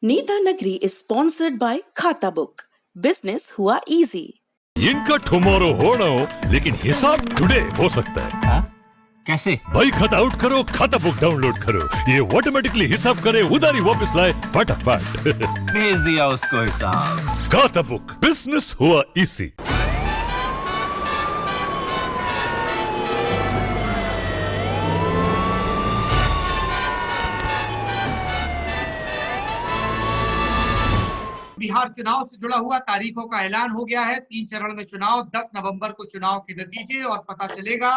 नीता नगरी is sponsored by खाता book. Business हुआ इजी। इनका टुमारो होना हो लेकिन हिसाब टुडे हो सकता है। हा? कैसे? भाई खाता आउट करो, खाता बुक डाउनलोड करो, ये ऑटोमेटिकली हिसाब करे, उधारी वापस लाए फटाफट। भेज दिया उसको हिसाब। खाता बुक, बिजनेस हुआ इजी। बिहार चुनाव से जुड़ा हुआ तारीखों का ऐलान हो गया है। 3 चरण में चुनाव, 10 नवंबर को चुनाव के नतीजे और पता चलेगा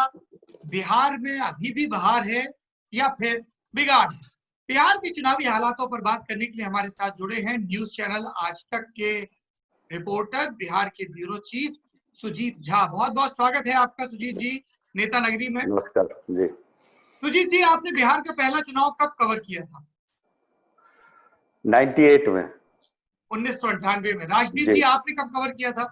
बिहार में अभी भी बहार है या फिर बिगाड़ है। बिहार के चुनावी हालातों पर बात करने के लिए हमारे साथ जुड़े हैं न्यूज चैनल आज तक के रिपोर्टर, बिहार के ब्यूरो चीफ सुजीत झा। बहुत बहुत स्वागत है आपका सुजीत जी नेता नगरी में। नमस्कार जी। सुजीत जी, आपने बिहार का पहला चुनाव कब कवर किया था? 98 में। 1998 में। राजदीप जी, आपने कब कवर किया था?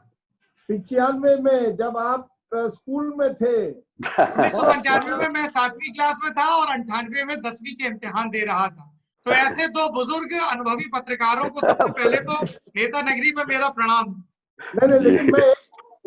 95 में, जब आप स्कूल में थे। 1995 में मैं 7वीं क्लास में था और 98 में 10वीं के इम्तिहान दे रहा था। तो ऐसे दो बुजुर्ग अनुभवी पत्रकारों को सबसे पहले तो नेता नगरी में मेरा प्रणाम। नहीं, लेकिन मैं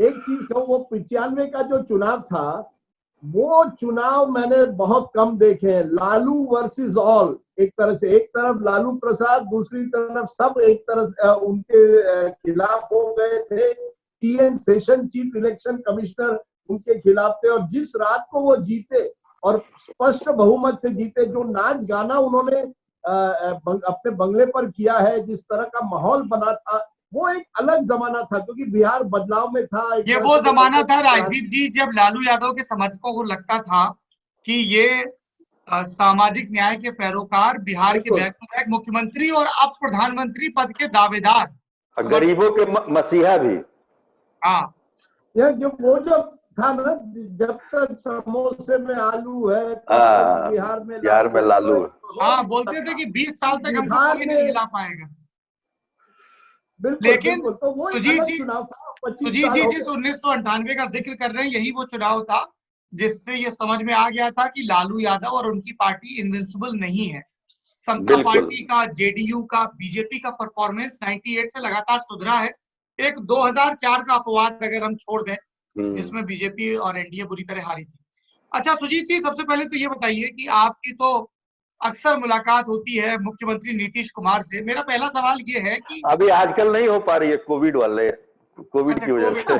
एक चीज कहूँ, वो 95 का जो चुनाव था, वो चुनाव मैंने बहुत कम देखे हैं। लालू वर्सेस ऑल, एक तरह से, एक तरफ लालू प्रसाद, दूसरी तरफ सब एक तरफ उनके खिलाफ हो गए थे। TN Seshan chief election commissioner उनके खिलाफ थे, और जिस रात को वो जीते और स्पष्ट बहुमत से जीते, जो नाच गाना उन्होंने अपने बंगले पर किया है, जिस तरह का माहौल बना था, वो एक अलग जमाना था, क्योंकि बिहार बदलाव में था। ये वो जमाना था राजदीप जी जब लालू यादव के समर्थकों को लगता था कि ये सामाजिक न्याय के पैरोकार, बिहार के बैक टू बैक मुख्यमंत्री और अब प्रधानमंत्री पद के दावेदार, गरीबों के मसीहा भी। हाँ, यार वो जब था ना, जब तक समोसे में आलू है बिहार में लालू। हाँ, बोलते थे कि 20 साल तक हमको कोई नहीं हिला पाएगा। लेकिन तो वो सुजीत जी जिस 1998 का जिक्र कर रहे हैं, यही वो चुनाव था जिससे ये समझ में आ गया था कि लालू यादव और उनकी पार्टी इनविंसिबल नहीं है। समता पार्टी का, जेडीयू का, बीजेपी का परफॉर्मेंस 98 से लगातार सुधरा है। एक 2004 का अपवाद अगर हम छोड़ दें, जिसमें बीजेपी और एनडीए बुरी तरह हारी थी। अच्छा सुजीत जी, सबसे पहले तो ये बताइए कि आपकी तो अक्सर मुलाकात होती है मुख्यमंत्री नीतीश कुमार से। मेरा पहला सवाल ये है कि अभी आजकल नहीं हो पा रही है, कोविड की वजह से।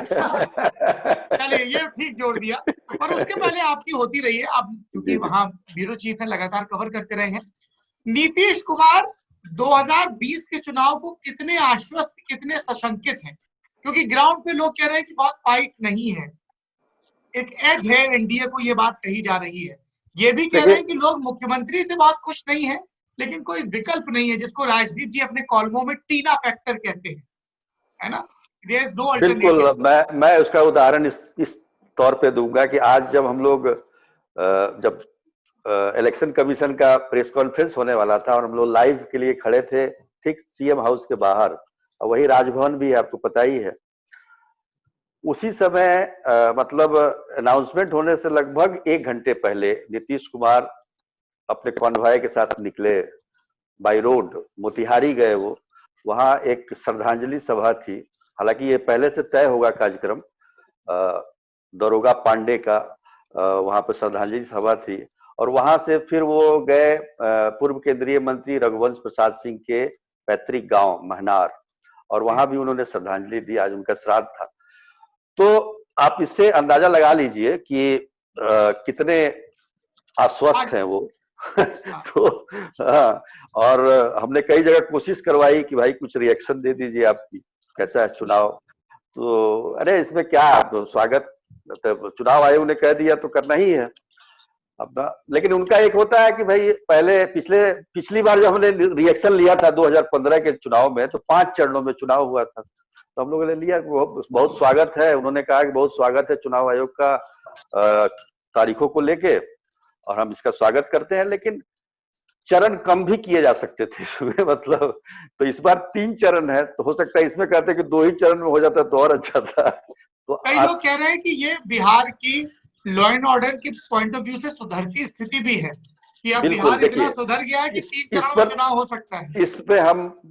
चलिए, ये ठीक जोड़ दिया। और उसके पहले आपकी होती रही है, आप चूंकि वहां ब्यूरो चीफ है, लगातार कवर करते रहे हैं। नीतीश कुमार 2020 के चुनाव को कितने आश्वस्त, कितने सशंकित हैं? क्योंकि ग्राउंड पे लोग कह रहे हैं कि बहुत फाइट नहीं है, एक एज है एनडीए को, ये बात कही जा रही है। ये भी कह रहे हैं कि लोग मुख्यमंत्री से बहुत खुश नहीं है, लेकिन कोई विकल्प नहीं है, जिसको राजदीप जी अपने कॉलमों में टीना फैक्टर कहते हैं, है ना? बिल्कुल, मैं उसका उदाहरण इस तौर पे दूंगा कि आज जब हम लोग जब इलेक्शन कमीशन का प्रेस कॉन्फ्रेंस होने वाला था और हम लोग लाइव के लिए खड़े थे ठीक सीएम हाउस के बाहर, और वही राजभवन भी है, आपको पता ही है। उसी समय मतलब अनाउंसमेंट होने से लगभग 1 घंटे पहले नीतीश कुमार अपने कॉन्वॉय के साथ निकले, बाय रोड मोतिहारी गए। वो वहां एक श्रद्धांजलि सभा थी, हालांकि ये पहले से तय होगा कार्यक्रम, दरोगा पांडे का वहां पर श्रद्धांजलि सभा थी। और वहां से फिर वो गए पूर्व केंद्रीय मंत्री रघुवंश प्रसाद सिंह के पैतृक गांव महनार, और वहां भी उन्होंने श्रद्धांजलि दी। आज उनका श्राद्ध था। तो आप इससे अंदाजा लगा लीजिए कि कितने आश्वस्त हैं वो। तो हाँ, और हमने कई जगह कोशिश करवाई कि भाई कुछ रिएक्शन दे दीजिए, आपकी कैसा है चुनाव। तो अरे इसमें क्या, तो स्वागत, चुनाव आयोग ने कह दिया तो करना ही है अपना। लेकिन उनका एक होता है कि भाई पहले पिछली बार जब हमने रिएक्शन लिया था 2015 के चुनाव में, तो 5 चरणों में चुनाव हुआ था, तो हम लोगों ने लिया। बहुत स्वागत है, उन्होंने कहा कि बहुत स्वागत है चुनाव आयोग का तारीखों को लेके, और हम इसका स्वागत करते हैं। लेकिन चरण कम भी किए जा सकते थे इसमें, मतलब। तो इस बार 3 चरण है, तो हो सकता है इसमें कहते हैं कि 2 ही चरण में हो जाता तो और अच्छा था। तो कई लोग कह रहे हैं कि ये बिहार की लॉ एंड ऑर्डर के पॉइंट ऑफ व्यू से सुधरती स्थिति भी है, कि अब बिल्कुल, बिहार इतना देखिए, सुधर गया है कि 3 इस चरण में पर चुनाव हो सकता है। इस पे हम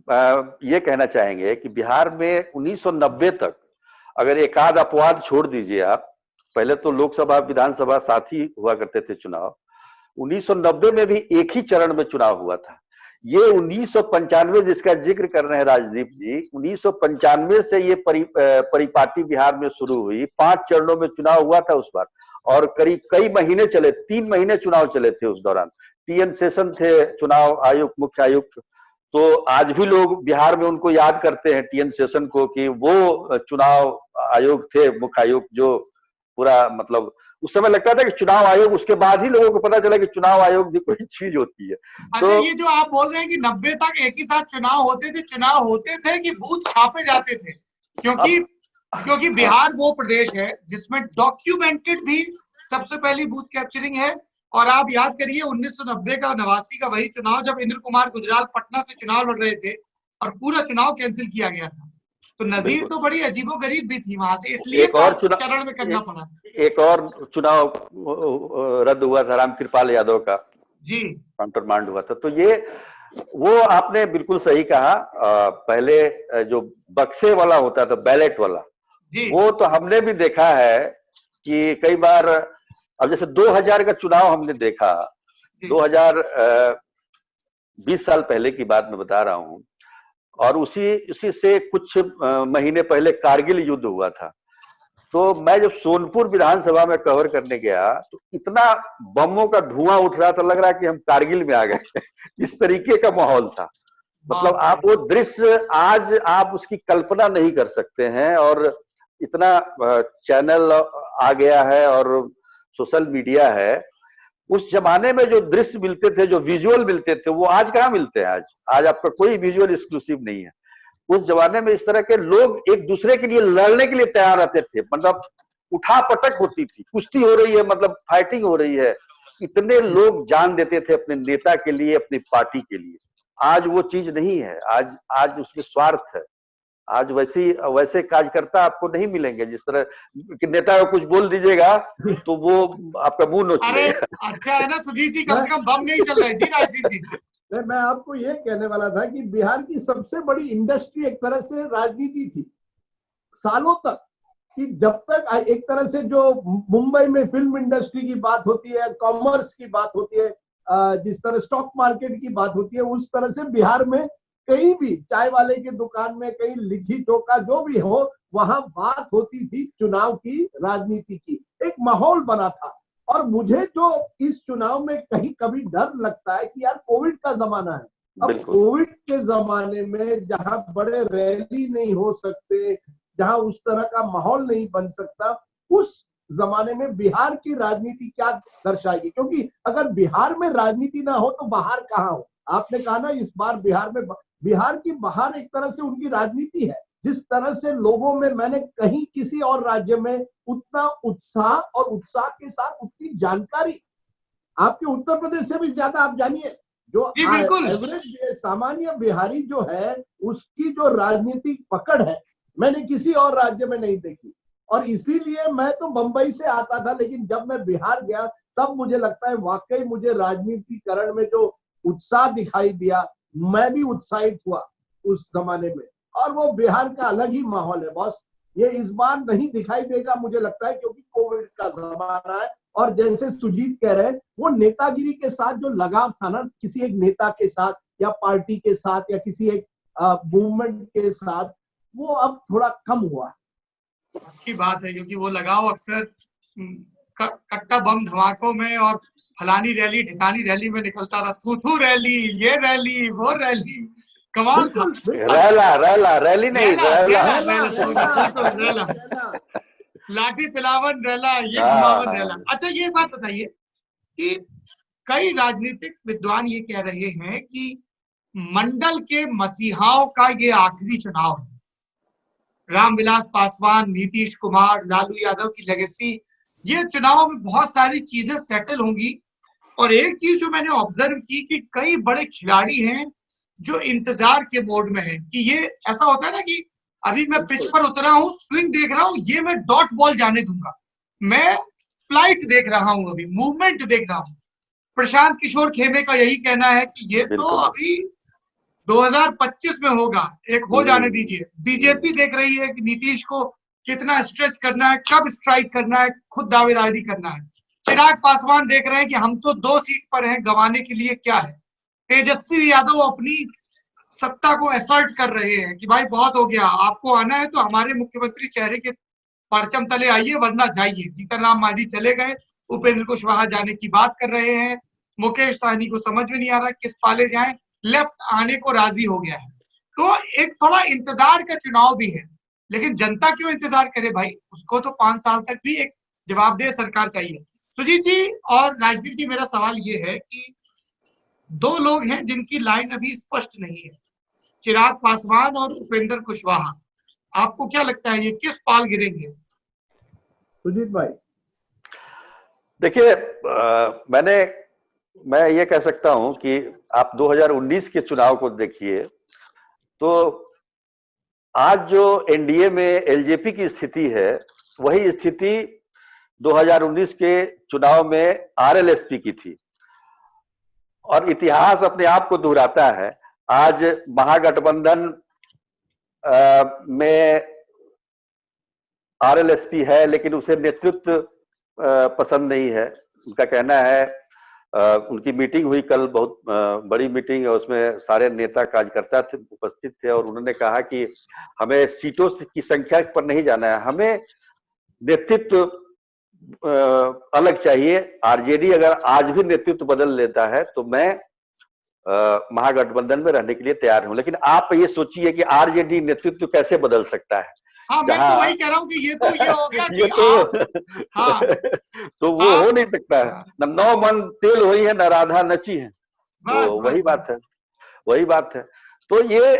ये कहना चाहेंगे कि बिहार में 1990 तक, अगर एक आध अपवाद छोड़ दीजिए आप, पहले तो लोकसभा विधानसभा साथ ही हुआ करते थे चुनाव, 1990 में भी एक ही चरण में चुनाव हुआ था। ये 1995 जिसका जिक्र कर रहे हैं राजदीप जी, 1995 से ये परिपाटी बिहार में शुरू हुई। 5 चरणों में चुनाव हुआ था उस बार, और करीब कई महीने चले, 3 महीने चुनाव चले थे उस दौरान। टीएन शेषन थे चुनाव आयुक्त, मुख्य आयुक्त। तो आज भी लोग बिहार में उनको याद करते हैं, टीएन शेषन को, कि वो चुनाव आयोग थे, मुख्य आयुक्त, जो पूरा मतलब उस समय लगता था कि चुनाव आयोग, उसके बाद ही लोगों को पता चला कि चुनाव आयोग भी कोई चीज होती है। अच्छा, तो ये जो आप बोल रहे हैं कि 90 तक एक ही साथ चुनाव होते थे कि बूथ छापे जाते थे, क्योंकि बिहार वो प्रदेश है जिसमें डॉक्यूमेंटेड भी सबसे पहली बूथ कैप्चरिंग है। और आप याद करिए 1990 का 89 का वही चुनाव जब इंद्र कुमार गुजराल पटना से चुनाव लड़ रहे थे और पूरा चुनाव कैंसिल किया गया था। तो नजीर तो बड़ी अजीबोगरीब भी थी वहां से, इसलिए एक और चरण में करना पड़ा। एक और चुनाव रद्द हुआ था, रामकृपाल यादव का जी, काउंटरमांड हुआ था। तो ये वो आपने बिल्कुल सही कहा। पहले जो बक्से वाला होता था, बैलेट वाला, वो तो हमने भी देखा है कि कई बार, अब जैसे 2000 का चुनाव हमने देखा, 2020 साल पहले की बात मैं बता रहा हूं, और उसी से कुछ महीने पहले कारगिल युद्ध हुआ था। तो मैं जब सोनपुर विधानसभा में कवर करने गया तो इतना बमों का धुआं उठ रहा था, लग रहा कि हम कारगिल में आ गए। इस तरीके का माहौल था। मतलब आप वो दृश्य आज आप उसकी कल्पना नहीं कर सकते हैं। और इतना चैनल आ गया है और सोशल मीडिया है, उस जमाने में जो दृश्य मिलते थे, जो विजुअल मिलते थे, वो आज कहाँ मिलते हैं। आज आपका कोई विजुअल एक्सक्लूसिव नहीं है। उस जमाने में इस तरह के लोग एक दूसरे के लिए लड़ने के लिए तैयार रहते थे, मतलब उठा पटक होती थी, कुश्ती हो रही है, मतलब फाइटिंग हो रही है, इतने लोग जान देते थे अपने नेता के लिए, अपनी पार्टी के लिए। आज वो चीज नहीं है। आज उसमें स्वार्थ है। आज वैसे कार्यकर्ता आपको नहीं मिलेंगे। जिस तरह कि नेता को कुछ बोल दीजिएगा तो वो आपका मुंह नोच लेगा। अच्छा है ना सुजीत जी, कम से कम बम नहीं चल रहे जी राजदीप जी। मैं आपको ये कहने वाला था कि बिहार की सबसे बड़ी इंडस्ट्री एक तरह से राजनीति थी सालों तक, कि जब तक एक तरह से जो मुंबई में फिल्म इंडस्ट्री की बात होती है, कॉमर्स की बात होती है, जिस तरह स्टॉक मार्केट की बात होती है, उस तरह से बिहार में कहीं भी चाय वाले की दुकान में, कहीं लिट्टी चोखा जो भी हो, वहां बात होती थी चुनाव की, राजनीति की। एक माहौल बना था। और मुझे जो इस चुनाव में कहीं कभी डर लगता है कि यार कोविड का जमाना है। अब कोविड के जमाने में जहां बड़े रैली नहीं हो सकते, जहां उस तरह का माहौल नहीं बन सकता, उस जमाने में बिहार की राजनीति क्या दर्शाएगी? क्योंकि अगर बिहार में राजनीति ना हो तो बाहर कहाँ हो? आपने कहा ना इस बार बिहार की बाहर एक तरह से उनकी राजनीति है। जिस तरह से लोगों में, मैंने कहीं किसी और राज्य में उतना उत्साह और उत्साह के साथ उतनी जानकारी, आपके उत्तर प्रदेश से भी ज्यादा आप जानिए, जो एवरेज सामान्य बिहारी जो है उसकी जो राजनीतिक पकड़ है, मैंने किसी और राज्य में नहीं देखी। और इसीलिए मैं तो बंबई से आता था, लेकिन जब मैं बिहार गया तब मुझे लगता है वाकई मुझे राजनीतिकरण में जो उत्साह दिखाई दिया, मैं भी उत्साहित हुआ उस जमाने में। और वो बिहार का अलग ही माहौल है बॉस। ये इस बार नहीं दिखाई देगा मुझे लगता है, क्योंकि कोविड का जमाना है। और जैसे सुजीत कह रहे हैं, वो नेतागिरी के साथ जो लगाव था ना, किसी एक नेता के साथ या पार्टी के साथ या किसी एक मूवमेंट के साथ, वो अब थोड़ा कम हुआ है। अच्छी बात है, क्योंकि वो लगाव अक्सर कट्टा बम धमाकों में और फलानी रैली ढिकानी रैली में निकलता था। थू रैली, ये रैली, वो रैली, कमाल था। रैली नहीं, रैला, लाठी पिलावन रैला, ये घुमावन रैला। अच्छा, ये बात बताइए कि कई राजनीतिक विद्वान ये कह रहे हैं कि मंडल के मसीहाओं का ये आखिरी चुनाव है। रामविलास पासवान, नीतीश कुमार, लालू यादव की लेगेसी, ये चुनाव में बहुत सारी चीजें सेटल होंगी। और एक चीज जो मैंने ऑब्जर्व की कि कई बड़े खिलाड़ी हैं जो इंतजार के मोड में है कि ये ऐसा होता है ना कि अभी मैं पिच पर उतरा हूँ, स्विंग देख रहा हूँ, ये मैं डॉट बॉल जाने दूंगा, मैं फ्लाइट देख रहा हूँ, अभी मूवमेंट देख रहा हूँ। प्रशांत किशोर खेमे का यही कहना है कि ये तो बिल्कुल। अभी 2025 में होगा, एक हो जाने दीजिए। बीजेपी देख रही है कि नीतीश को कितना स्ट्रेच करना है, कब स्ट्राइक करना है, खुद दावेदारी करना है। चिराग पासवान देख रहे हैं कि हम तो 2 सीट पर हैं, गंवाने के लिए क्या है। तेजस्वी यादव अपनी सत्ता को असर्ट कर रहे हैं कि भाई बहुत हो गया, आपको आना है तो हमारे मुख्यमंत्री चेहरे के परचम तले आइए वरना जाइए। जीतन राम मांझी चले गए, उपेंद्र कुशवाहा जाने की बात कर रहे हैं, मुकेश सहनी को समझ में नहीं आ रहा किस पाले जाएं, लेफ्ट आने को राजी हो गया है। तो एक थोड़ा इंतजार का चुनाव भी है, लेकिन जनता क्यों इंतजार करे भाई, उसको तो 5 साल तक भी एक जवाबदेह सरकार चाहिए। सुजीत जी और राजदीप जी, मेरा सवाल ये है कि 2 लोग हैं जिनकी लाइन अभी स्पष्ट नहीं है, चिराग पासवान और उपेंद्र कुशवाहा। आपको क्या लगता है ये किस पाल गिरेंगे? सुजीत भाई। देखिए, मैं ये कह सकता हूं कि आप 2019 के चुनाव को देखिए तो आज जो एनडीए में एलजेपी की स्थिति है वही स्थिति 2019 के चुनाव में आरएलएसपी की थी, और इतिहास अपने आप को दोहराता है। आज महागठबंधन में आरएलएसपी है, लेकिन उसे नेतृत्व पसंद नहीं है। उनका कहना है, उनकी मीटिंग हुई कल, बहुत बड़ी मीटिंग है, उसमें सारे नेता कार्यकर्ता उपस्थित थे, और उन्होंने कहा कि हमें सीटों की संख्या पर नहीं जाना है, हमें नेतृत्व अलग चाहिए। आरजेडी अगर आज भी नेतृत्व बदल लेता है तो मैं महागठबंधन में रहने के लिए तैयार हूं। लेकिन आप ये सोचिए कि आरजेडी नेतृत्व कैसे बदल सकता है। हाँ, मैं तो वही कह रहा हूँ कि ये हो गया कि हाँ, तो वो हो नहीं सकता है। न 9 मन तेल हुई है, न राधा नची है। तो वही बात है, वही बात है। तो ये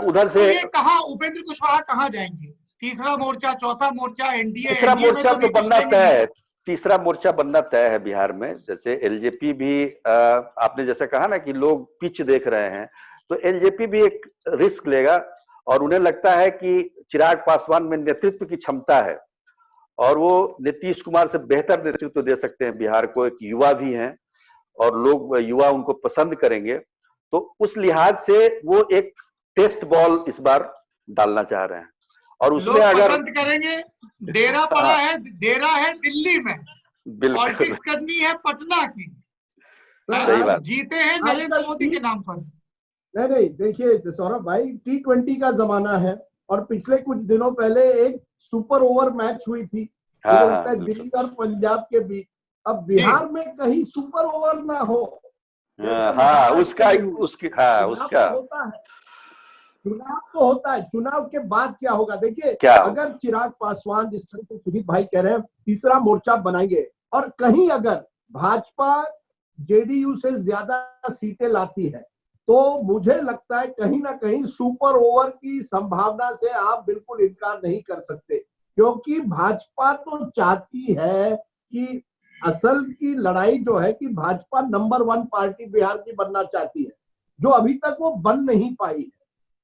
उधर से ये कहाँ उपेंद्र कुशवाहा कहाँ जाएंगे? तीसरा मोर्चा, चौथा मोर्चा, एनडीए? तीसरा मोर्चा तो बनना तय है, तीसरा मोर्चा बनना तय है बिहार में। जैसे एलजेपी भी, आपने जैसे कहा ना कि लोग पिच देख रहे हैं, तो एलजेपी भी एक रिस्क लेगा, और उन्हें लगता है कि चिराग पासवान में नेतृत्व की क्षमता है और वो नीतीश कुमार से बेहतर नेतृत्व दे सकते हैं बिहार को। एक युवा भी हैं और लोग, युवा उनको पसंद करेंगे, तो उस लिहाज से वो एक टेस्ट बॉल इस बार डालना चाह रहे हैं। और उसमें अगर पसंद करेंगे, डेरा पड़ा है, डेरा है दिल्ली में, पॉलिटिक्स करनी है पटना की, जीते हैं नरेंद्र मोदी के नाम पर। नहीं, देखिए सौरभ भाई, T20 का जमाना है, और पिछले कुछ दिनों पहले एक सुपर ओवर मैच हुई थी, मुझे लगता है दिल्ली और पंजाब के बीच। अब बिहार में कहीं सुपर ओवर ना हो। उसका होता है, चुनाव तो होता है, चुनाव के बाद क्या होगा देखिए। अगर चिराग पासवान, जिस तरह से सुजीत भाई कह रहे हैं, तीसरा मोर्चा बनाएंगे, और कहीं अगर भाजपा जेडीयू से ज्यादा सीटें लाती है, तो मुझे लगता है कहीं ना कहीं सुपर ओवर की संभावना से आप बिल्कुल इनकार नहीं कर सकते, क्योंकि भाजपा तो चाहती है कि असल की लड़ाई जो है कि भाजपा नंबर 1 पार्टी बिहार की बनना चाहती है, जो अभी तक वो बन नहीं पाई है।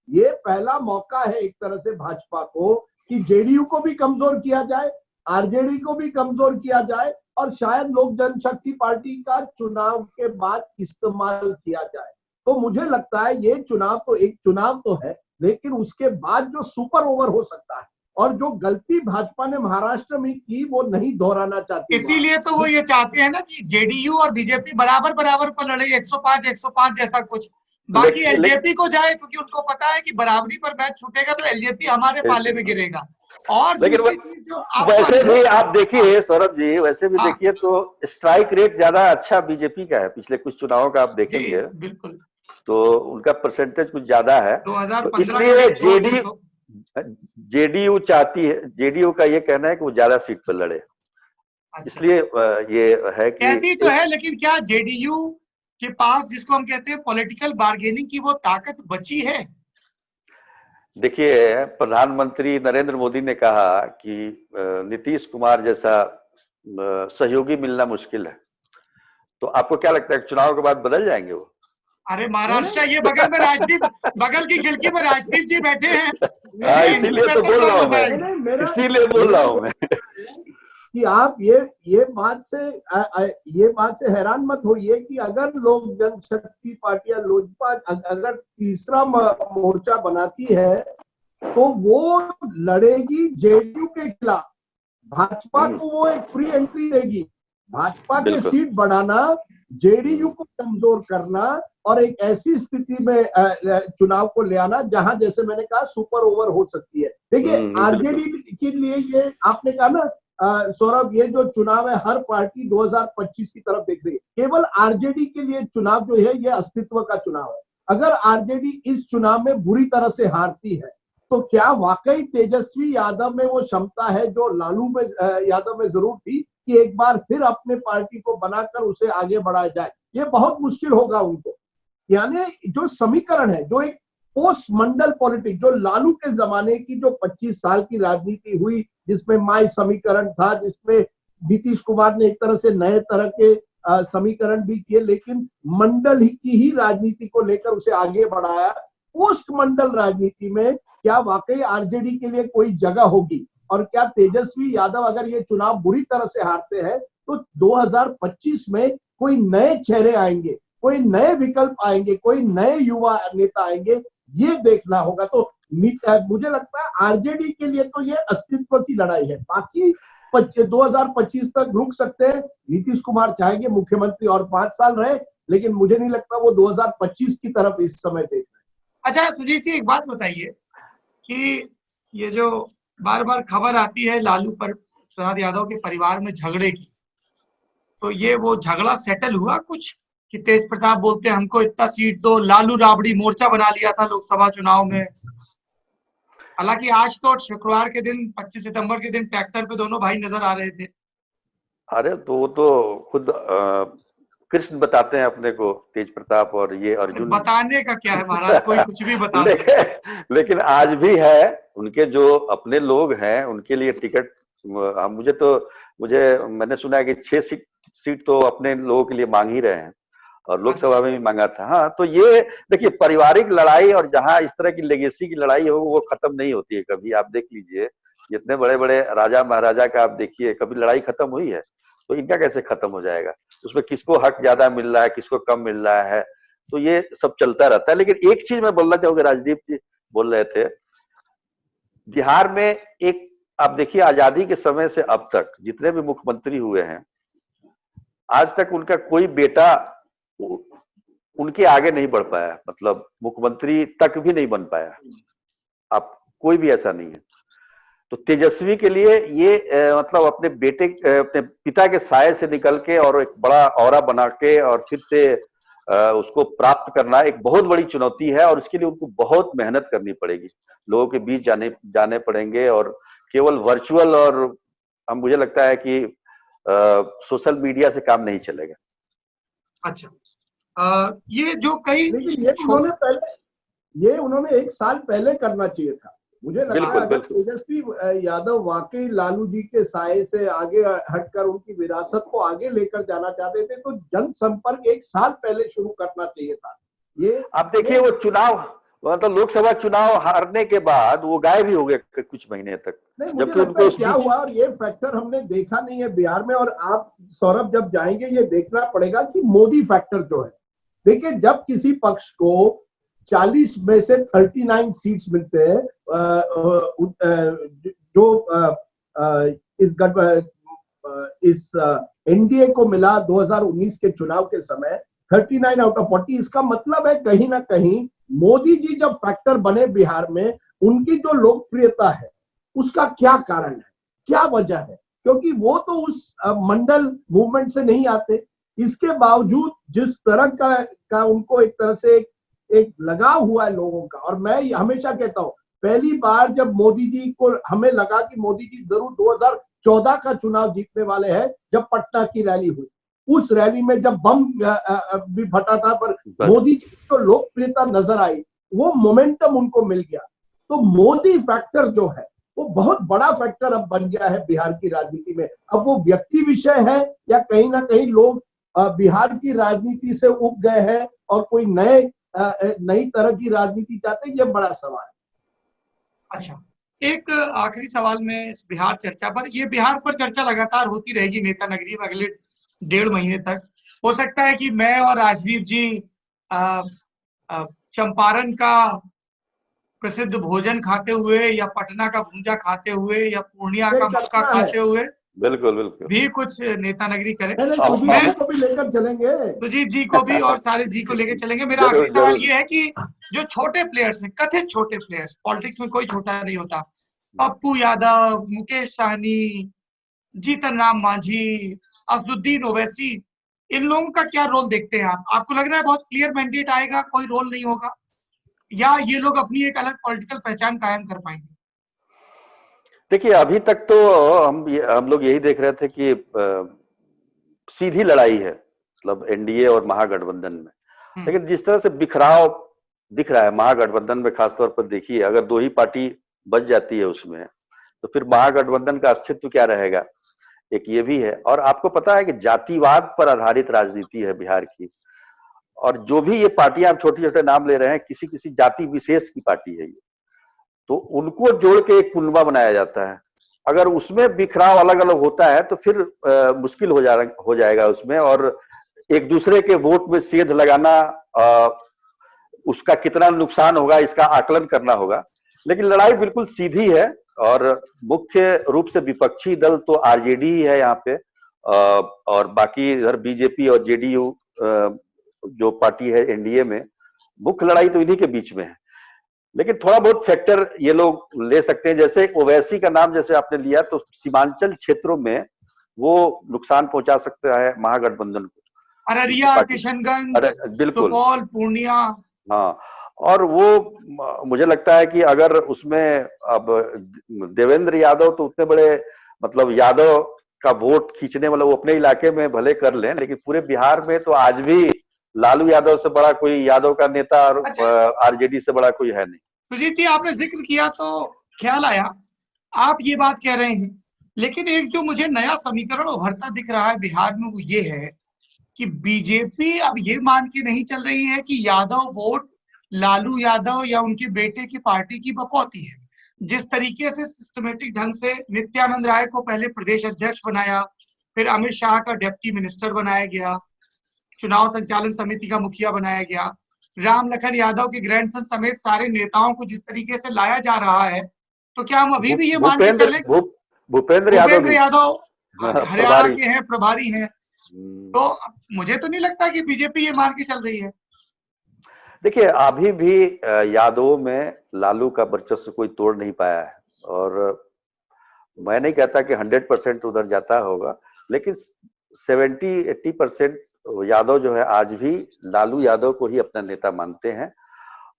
ये पहला मौका है एक तरह से भाजपा को कि जेडीयू को भी कमजोर किया जाए, आरजेडी को भी कमजोर किया जाए, और शायद लोक जनशक्ति पार्टी का चुनाव के बाद इस्तेमाल किया जाए। तो मुझे लगता है ये चुनाव तो एक चुनाव तो है, लेकिन उसके बाद जो सुपर ओवर हो सकता है, और जो गलती भाजपा ने महाराष्ट्र में की वो नहीं दोहराना चाहती। इसीलिए तो वो ये चाहते हैं ना कि जेडीयू और बीजेपी बराबर पर लड़े, 105 जैसा कुछ, बाकी एलजेपी को जाए, क्योंकि उनको पता है कि बराबरी पर मैच छूटेगा तो एलजेपी हमारे पाले में गिरेगा। और लेकिन वैसे भी आप देखिए सौरभ जी, वैसे भी देखिए तो स्ट्राइक रेट ज्यादा अच्छा बीजेपी का है। पिछले कुछ चुनावों का आप देखेंगे बिल्कुल, तो उनका परसेंटेज कुछ ज्यादा है। 2015 इसलिए जेडीयू चाहती है, जेडीयू का ये कहना है कि वो ज्यादा सीट पर लड़े। इसलिए ये है कि कहती तो है, लेकिन क्या जेडीयू के पास, जिसको हम कहते हैं पॉलिटिकल बार्गेनिंग की, वो ताकत बची है? देखिए, प्रधानमंत्री नरेंद्र मोदी ने कहा कि नीतीश कुमार जैसा सहयोगी मिलना मुश्किल है। तो आपको क्या लगता है चुनाव के बाद बदल जाएंगे वो? अरे महाराष्ट्र, ये बगल में राजदीप, बगल की खिड़की में राजदीप जी बैठे हैं। इसीलिए तो बोल रहा हूँ मैं, इसीलिए बोल रहा हूँ मैं। कि आप ये बात से हैरान मत होइए कि अगर लोक जनशक्ति पार्टी या लोजपा अगर तीसरा मोर्चा बनाती है तो वो लड़ेगी जेडीयू के खिलाफ। भाजपा को वो एक फ्री एंट्री देगी। भाजपा के सीट बढ़ाना, जेडीयू को कमजोर करना और एक ऐसी स्थिति में चुनाव को ले आना जहां जैसे मैंने कहा सुपर ओवर हो सकती है। देखिए आरजेडी के लिए ये आपने कहा ना सौरभ, ये जो चुनाव है हर पार्टी 2025 की तरफ देख रही है। केवल आरजेडी के लिए चुनाव जो है ये अस्तित्व का चुनाव है। अगर आरजेडी इस चुनाव में बुरी तरह से हारती है तो क्या वाकई तेजस्वी यादव में वो क्षमता है जो लालू में यादव में जरूर थी कि एक बार फिर अपने पार्टी को बनाकर उसे आगे बढ़ाया जाए? ये बहुत मुश्किल होगा उनको। यानी जो समीकरण है, जो एक पोस्ट मंडल पॉलिटिक्स, जो लालू के जमाने की जो 25 साल की राजनीति हुई, जिसमें माय समीकरण था, जिसमें नीतीश कुमार ने एक तरह से नए तरह के समीकरण भी किए, लेकिन मंडल की ही राजनीति को लेकर उसे आगे बढ़ाया। पोस्ट मंडल राजनीति में क्या वाकई आरजेडी के लिए कोई जगह होगी? और क्या तेजस्वी यादव अगर ये चुनाव बुरी तरह से हारते हैं तो 2025 में कोई नए चेहरे आएंगे, कोई नए विकल्प आएंगे, कोई नए युवा नेता आएंगे, ये देखना होगा। तो मुझे लगता है आरजेडी के लिए तो ये अस्तित्व की लड़ाई है। बाकी 2025 तक रुक सकते हैं। नीतीश कुमार चाहेंगे मुख्यमंत्री और 5 साल रहे, लेकिन मुझे नहीं लगता वो 2025 की तरफ इस समय देख रहे हैं। अच्छा सुजीत जी, एक बात बताइए कि ये जो बार बार खबर आती है लालू प्रसाद यादव के परिवार में झगड़े की, तो ये वो झगड़ा सेटल हुआ कुछ कि तेज प्रताप बोलते हैं हमको इतना सीट दो, लालू राबड़ी मोर्चा बना लिया था लोकसभा चुनाव में। हालांकि आज तो शुक्रवार के दिन 25 सितंबर के दिन ट्रैक्टर पे दोनों भाई नजर आ रहे थे। अरे तो वो तो खुद कृष्ण बताते हैं अपने को, तेज प्रताप और ये अर्जुन। बताने का क्या है महाराज, कोई कुछ भी बता लेकिन आज भी है, उनके जो अपने लोग हैं उनके लिए टिकट मैंने सुना है कि 6 सीट तो अपने लोगों के लिए मांग ही रहे हैं और लोकसभा में भी मांगा था। हाँ, तो ये देखिए पारिवारिक लड़ाई और जहां इस तरह की लेगेसी की लड़ाई हो वो खत्म नहीं होती है कभी। आप देख लीजिए जितने बड़े बड़े राजा महाराजा का आप देखिए, कभी लड़ाई खत्म हुई है? तो इनका कैसे खत्म हो जाएगा? उसमें किसको हक ज्यादा मिल रहा है, किसको कम मिल रहा है, तो ये सब चलता रहता है। लेकिन एक चीज मैं बोलना चाहूंगा, राजदीप जी बोल रहे थे, बिहार में एक आप देखिए आजादी के समय से अब तक जितने भी मुख्यमंत्री हुए हैं, आज तक उनका कोई बेटा उनके आगे नहीं बढ़ पाया, मतलब मुख्यमंत्री तक भी नहीं बन पाया। अब कोई भी ऐसा नहीं है। तो तेजस्वी के लिए ये मतलब अपने बेटे अपने पिता के साये से निकल के और एक बड़ा औरा बना के और फिर से उसको प्राप्त करना एक बहुत बड़ी चुनौती है और इसके लिए उनको बहुत मेहनत करनी पड़ेगी। लोगों के बीच जाने पड़ेंगे और केवल वर्चुअल और मुझे लगता है कि सोशल मीडिया से काम नहीं चलेगा। अच्छा, ये जो कई ये उन्होंने 1 साल पहले करना चाहिए था। मुझे लगता है अगर तेजस्वी यादव वाकई लालू जी के साये से आगे हटकर उनकी विरासत को आगे लेकर जाना चाहते थे तो जनसंपर्क 1 साल पहले शुरू करना चाहिए था। ये आप देखिए वो चुनाव मतलब लोकसभा चुनाव हारने के बाद वो गायब ही हो गए कुछ महीने तक। जबकि उनको क्या हुआ और ये फैक्टर हमने देखा नहीं है बिहार में। और आप सौरभ जब जाएंगे ये देखना पड़ेगा कि मोदी फैक्टर जो है, देखिए जब किसी पक्ष को 40 में से 39 सीट्स मिलते हैं जो इस एनडीए को मिला 2019 के चुनाव के समय 39 आउट ऑफ 40, इसका मतलब है कहीं ना कहीं मोदी जी जब फैक्टर बने बिहार में, उनकी जो लोकप्रियता है उसका क्या कारण है, क्या वजह है? क्योंकि वो तो उस मंडल मूवमेंट से नहीं आते। इसके बावजूद जिस तरह का उनको एक तरह से एक लगाव हुआ है लोगों का। और मैं हमेशा कहता हूं, पहली बार जब मोदी जी को हमें लगा कि मोदी जी जरूर 2014 का चुनाव जीतने वाले हैं, जब पटना की रैली हुई, उस रैली में जब बम भी फटा था पर मोदी जी की जो लोकप्रियता नजर आई, वो मोमेंटम उनको मिल गया। तो मोदी फैक्टर जो है वो बहुत बड़ा फैक्टर अब बन गया है बिहार की राजनीति में। अब वो व्यक्ति विषय है या कहीं ना कहीं लोग बिहार की राजनीति से उब गए हैं और कोई नई तरह की राजनीति चाहते हैं, ये बड़ा सवाल है। अच्छा, एक आखिरी सवाल में इस बिहार चर्चा पर, ये बिहार पर चर्चा लगातार होती रहेगी नेता नगरी में अगले 1.5 महीने तक। हो सकता है कि मैं और राजदीप जी चंपारण का प्रसिद्ध भोजन खाते हुए या पटना का भूंजा खाते हुए या पूर्णिया का मक्का खाते हुए बिल्कुल बिल्कुल भी कुछ नेता नगरी करें। सुजीत को भी लेकर चलेंगे, सुजीत जी को भी और सारे जी को लेकर चलेंगे। मेरा आखिरी सवाल ये है कि जो छोटे प्लेयर्स हैं, कथित छोटे प्लेयर्स, पॉलिटिक्स में कोई छोटा नहीं होता, पप्पू यादव, मुकेश सहनी, जीतन राम मांझी, असदुद्दीन ओवैसी, इन लोगों का क्या रोल देखते हैं आप? आपको लग रहा है बहुत क्लियर मैंडेट आएगा, कोई रोल नहीं होगा, या ये लोग अपनी एक अलग पॉलिटिकल पहचान कायम कर पाएंगे? देखिए, अभी तक तो हम लोग यही देख रहे थे कि सीधी लड़ाई है, मतलब एनडीए और महागठबंधन में। लेकिन जिस तरह से बिखराव दिख रहा है महागठबंधन में, खासतौर पर देखिए, अगर 2 ही पार्टी बच जाती है उसमें, तो फिर महागठबंधन का अस्तित्व क्या रहेगा, एक ये भी है। और आपको पता है कि जातिवाद पर आधारित राजनीति है बिहार की, और जो भी ये पार्टियां, आप छोटे छोटे नाम ले रहे हैं, किसी किसी जाति विशेष की पार्टी है ये, तो उनको जोड़ के एक कुनबा बनाया जाता है। अगर उसमें बिखराव अलग अलग होता है तो फिर मुश्किल हो जाएगा उसमें, और एक दूसरे के वोट में सेंध लगाना, उसका कितना नुकसान होगा इसका आकलन करना होगा। लेकिन लड़ाई बिल्कुल सीधी है, और मुख्य रूप से विपक्षी दल तो आरजेडी ही है यहाँ पे, और बाकी इधर बीजेपी और जेडीयू जो पार्टी है एनडीए में, मुख्य लड़ाई तो इन्हीं के बीच में है। लेकिन थोड़ा बहुत फैक्टर ये लोग ले सकते हैं, जैसे ओवैसी का नाम जैसे आपने लिया, तो सीमांचल क्षेत्रों में वो नुकसान पहुंचा सकता है महागठबंधन को, अररिया, किशनगंज, सुपौल, पूर्णिया। हाँ, और वो मुझे लगता है कि अगर उसमें अब देवेंद्र यादव तो उतने बड़े, मतलब यादव का वोट खींचने वाला, वो अपने इलाके में भले कर लें, लेकिन पूरे बिहार में तो आज भी लालू यादव से बड़ा कोई, यादव का नेता और आरजेडी से बड़ा कोई है नहीं। सुजीत जी, आपने जिक्र किया तो ख्याल आया, आप ये बात कह रहे हैं, लेकिन एक जो मुझे नया समीकरण उभरता दिख रहा है बिहार में, वो ये है कि बीजेपी अब ये मान के नहीं चल रही है कि यादव वोट लालू यादव या उनके बेटे की पार्टी की बकौती है। जिस तरीके से सिस्टमेटिक ढंग से नित्यानंद राय को पहले प्रदेश अध्यक्ष बनाया, फिर अमित शाह का डिप्टी मिनिस्टर बनाया गया, चुनाव संचालन समिति का मुखिया बनाया गया, राम लखन यादव के ग्रैंडसन समेत सारे नेताओं को जिस तरीके से लाया जा रहा है, तो क्या हम अभी भी ये मान के चले? भूपेंद्र यादव हरियाणा के हैं, प्रभारी हैं, तो मुझे तो नहीं लगता कि बीजेपी ये मान के चल रही है। देखिए, अभी भी यादवों में लालू का वर्चस्व कोई तोड़ नहीं पाया है, और मैं नहीं कहता कि 100% उधर जाता होगा, लेकिन 70-80% यादव जो है आज भी लालू यादव को ही अपना नेता मानते हैं।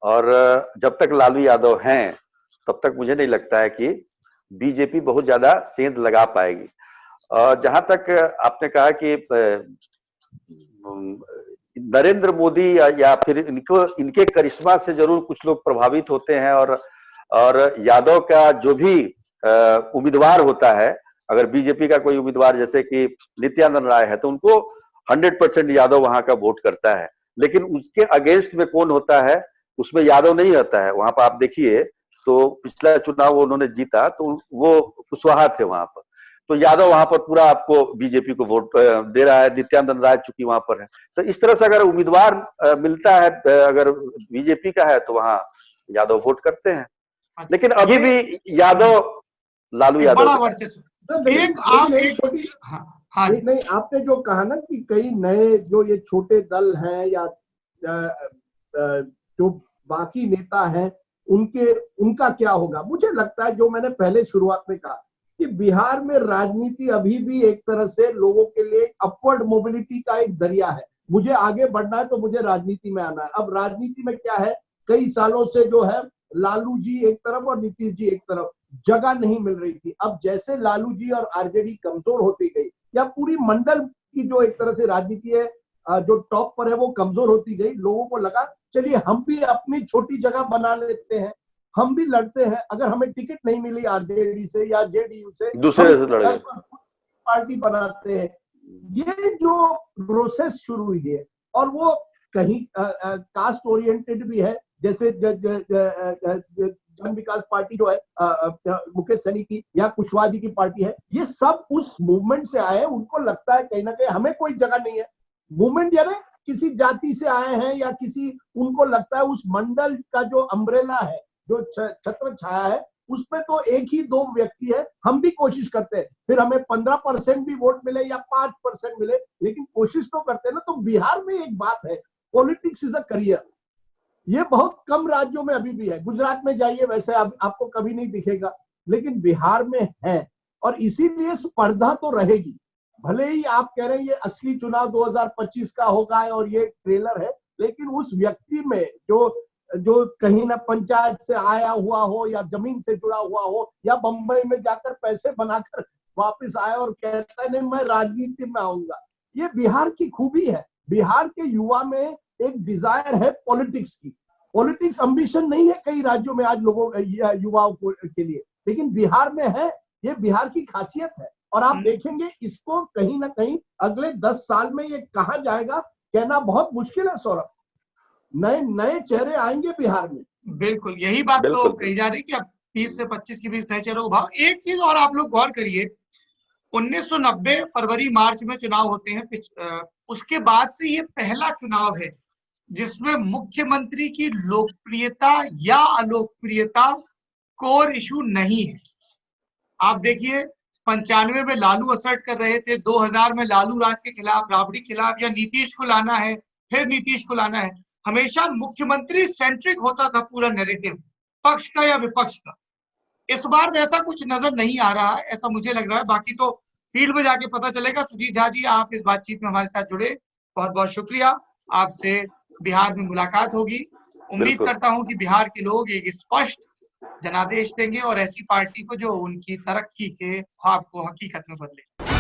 और जब तक लालू यादव हैं तब तक मुझे नहीं लगता है कि बीजेपी बहुत ज्यादा सेंध लगा पाएगी। जहां तक आपने कहा कि नरेंद्र मोदी या फिर इनके करिश्मा से जरूर कुछ लोग प्रभावित होते हैं, और यादव का जो भी उम्मीदवार होता है, अगर बीजेपी का कोई उम्मीदवार जैसे कि नित्यानंद राय है, तो उनको 100% यादव वहां का वोट करता है। लेकिन उसके अगेंस्ट में कौन होता है, उसमें यादव नहीं रहता है। वहां पर आप देखिए तो पिछला चुनाव उन्होंने जीता तो वो कुशवाहा थे वहां पर, तो यादव वहां पर पूरा आपको बीजेपी को वोट दे रहा है, नित्यानंद राय चूंकि वहां पर है। तो इस तरह से अगर उम्मीदवार मिलता है, अगर बीजेपी का है, तो वहां यादव वोट करते हैं। लेकिन अभी भी यादव, लालू यादव नहीं, आपने जो कहा ना कि कई नए जो ये छोटे दल हैं या जो बाकी नेता हैं, उनका क्या होगा? मुझे लगता है, जो मैंने पहले शुरुआत में कहा, कि बिहार में राजनीति अभी भी एक तरह से लोगों के लिए अपवर्ड मोबिलिटी का एक जरिया है। मुझे आगे बढ़ना है तो मुझे राजनीति में आना है। अब राजनीति में क्या है, कई सालों से जो है लालू जी एक तरफ और नीतीश जी एक तरफ, जगह नहीं मिल रही थी। अब जैसे लालू जी और आरजेडी कमजोर होती गई, या पूरी मंडल की जो एक तरह से राजनीति है जो टॉप पर है वो कमजोर होती गई, लोगों को लगा चलिए हम भी अपनी छोटी जगह बना लेते हैं, हम भी लड़ते हैं। अगर हमें टिकट नहीं मिली आरजेडी से या जेडीयू से, दूसरे से लड़े, पार्टी बनाते हैं। ये जो प्रोसेस शुरू हुई है, और वो कहीं कास्ट ओरिएंटेड भी है। जैसे किसान विकास पार्टी जो है मुकेश सहनी की या कुशवाहा जी की पार्टी है, ये सब उस मूवमेंट से आए हैं। उनको लगता है कहीं ना कहीं हमें कोई जगह नहीं है। मूवमेंट यानी किसी जाति से आए हैं या किसी, उनको लगता है उस मंडल का जो अम्ब्रेला है, जो छत्र छाया है, उसमें तो एक ही दो व्यक्ति है। हम भी कोशिश करते हैं, फिर हमें 15% भी वोट मिले या 5% मिले, लेकिन कोशिश तो करते हैं ना। तो बिहार में एक बात है, पॉलिटिक्स इज अ करियर। ये बहुत कम राज्यों में अभी भी है। गुजरात में जाइए, वैसे आपको कभी नहीं दिखेगा, लेकिन बिहार में है। और इसीलिए स्पर्धा तो रहेगी। भले ही आप कह रहे हैं ये असली चुनाव 2025 का होगा और ये ट्रेलर है, लेकिन उस व्यक्ति में जो कहीं ना पंचायत से आया हुआ हो या जमीन से जुड़ा हुआ हो या बंबई में जाकर पैसे बनाकर वापस आया और कहता है नहीं मैं राजनीति में आऊंगा, ये बिहार की खूबी है। बिहार के युवा में एक डिजायर है पॉलिटिक्स की। पॉलिटिक्स एम्बिशन नहीं है कई राज्यों में आज लोगों युवाओं के लिए, लेकिन बिहार में है। ये बिहार की खासियत है। और आप देखेंगे इसको कहीं ना कहीं अगले 10 साल में ये कहाँ जाएगा कहना बहुत मुश्किल है सौरभ। नए चेहरे आएंगे बिहार में। बिल्कुल, यही बात तो कही जा रही कि अब 30 से 25 के बीच नए चेहरों का भाव। एक चीज और आप लोग गौर करिए, 1990 फरवरी मार्च में चुनाव होते हैं। उसके बाद से ये पहला चुनाव है जिसमें मुख्यमंत्री की लोकप्रियता या अलोकप्रियता कोर इशू नहीं है। आप देखिए, 95 में लालू असर्ट कर रहे थे, 2000 में लालू राज के खिलाफ, राबड़ी के खिलाफ, या नीतीश को लाना है, फिर नीतीश को लाना है। हमेशा मुख्यमंत्री सेंट्रिक होता था पूरा नैरेटिव, पक्ष का या विपक्ष का। इस बार वैसा कुछ नजर नहीं आ रहा है, ऐसा मुझे लग रहा है। बाकी तो फील्ड में जाके पता चलेगा। सुजीत झा जी, आप इस बातचीत में हमारे साथ जुड़े, बहुत बहुत शुक्रिया। आपसे बिहार में मुलाकात होगी। उम्मीद करता हूं कि बिहार के लोग एक स्पष्ट जनादेश देंगे और ऐसी पार्टी को जो उनकी तरक्की के ख्वाब को हकीकत में बदले।